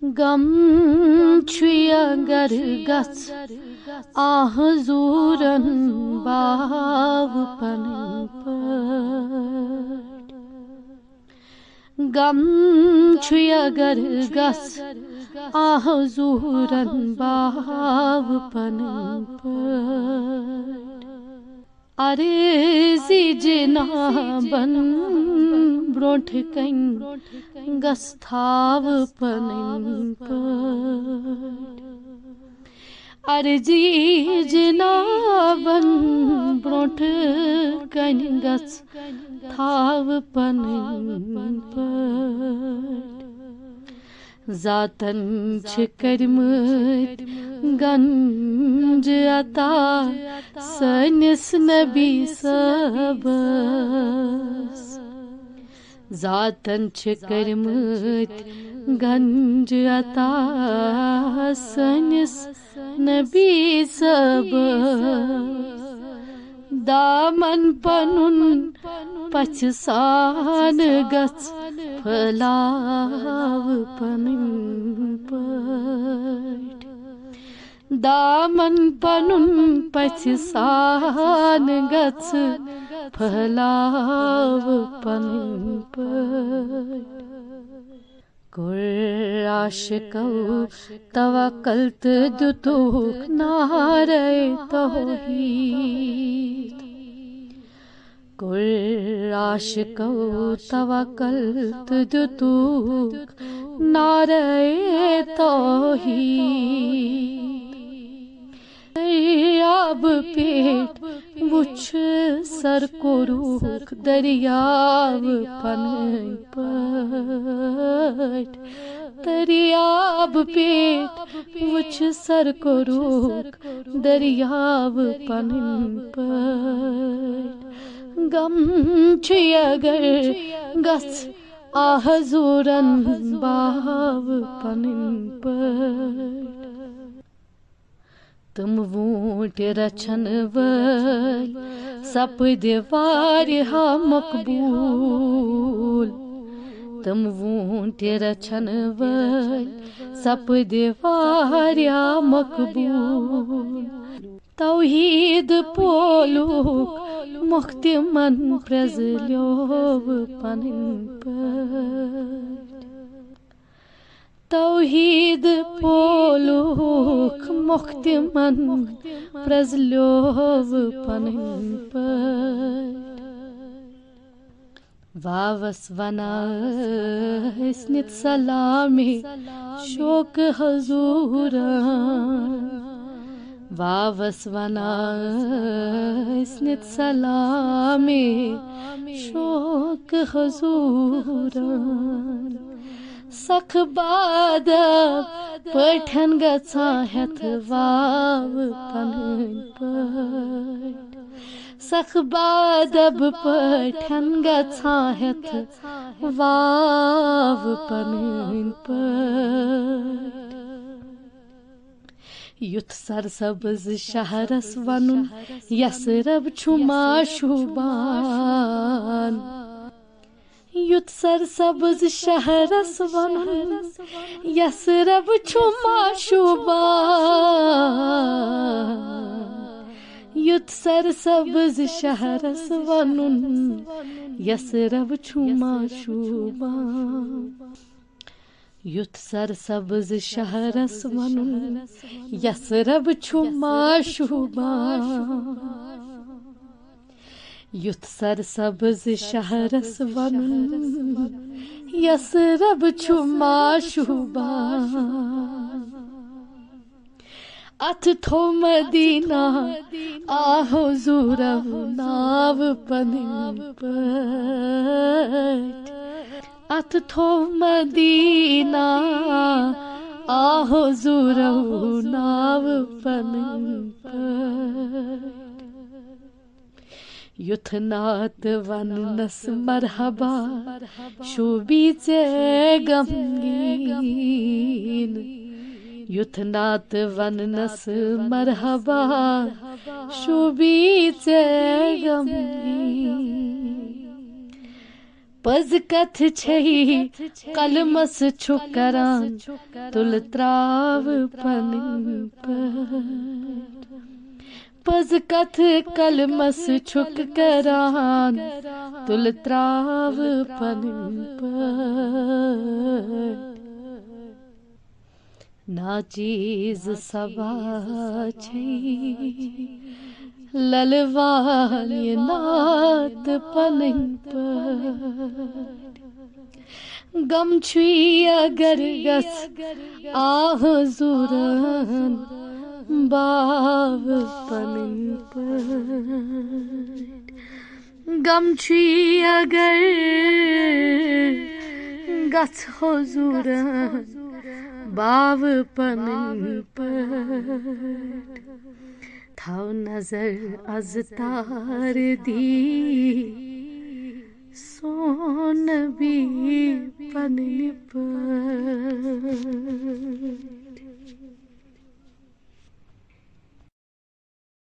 गम अगर गस आह जूरन बाव पन गम अगर गस आह जूरन बाव पन अर्जी जनाबन ब्रोठ कन गस थाव पन अर्जी जनाबन ब्रोठ कन गस थाव पन जातन करमत गंज अता सनिस नबी सबस जातन करमत गंज अता सनिस नबी सबस दामन पनुन पछ सान गच फलाव पनुन पट दामन पनुन पछ सान गच फलाव पनुन पट कुर आशिकौ तवक्कल्त दुतुक नारे तौहीद कुर आशिकौ तवक्कल्त दुतुक नारे तौहीद दरियाब पेट वुछ सर को रूख दरियाव पन पट दरियाब पेट वुछ सर को रूख दरियाव पन पट गम अगर गस आह जूरन बाव पन पट तुम वोट रचन वल सपद वारिहा मकबूल तुम वोट रचन वल सपद वारिहा मकबूल तौहीद पोलुक मुख्तिमन प्रजल्योव पनन पट तौहीद पोलुक मुख्तिमन प्रजल्योव पनन पट वावस वना इसनित सलामे शोक हजूरा वावस वना इसनित सलामे शोक हजूरा सख बाद पठन गछा हेथ वाव पनन पट सख बादब पठन गछा हेथ वाव पनन पट युथ सरसब्ज शहरस वनुन यसरब छु माशुबान युथ सरसब्ज शहरस वनुन यसरब छु माशुबान युथ सरसब्ज शहरस वनुन यसरब छु माशुबान युथ सरसब्ज शहरस वनुन यसरब छु माशुबान युथ सरसब्ज शहरस वनुन यसरब छु माशुबान अथ थो मदीना आहो जूरव नाव पनन पट अथ थो मदीना आहो जूरव नाव पनन पट युथ नात वनुनस मरहबा शोबी चे गमगीन युथ नात वनुनस मरहबा शोबी चे गमगीन पज कथ छही कलमस छु करान तुल त्राव पनिन पर पज कथ कलमस छुक करान तुल त्राव पनिन पर ना चीज सबा छई ललवान्य नात पनिन पर गम छुई अगर गस आह जुरन बाव पनिन पर गम छुई अगर गस हो जुरन बाव पनिन पर थाव नजर अज तार दी सोन भी पनिन पर।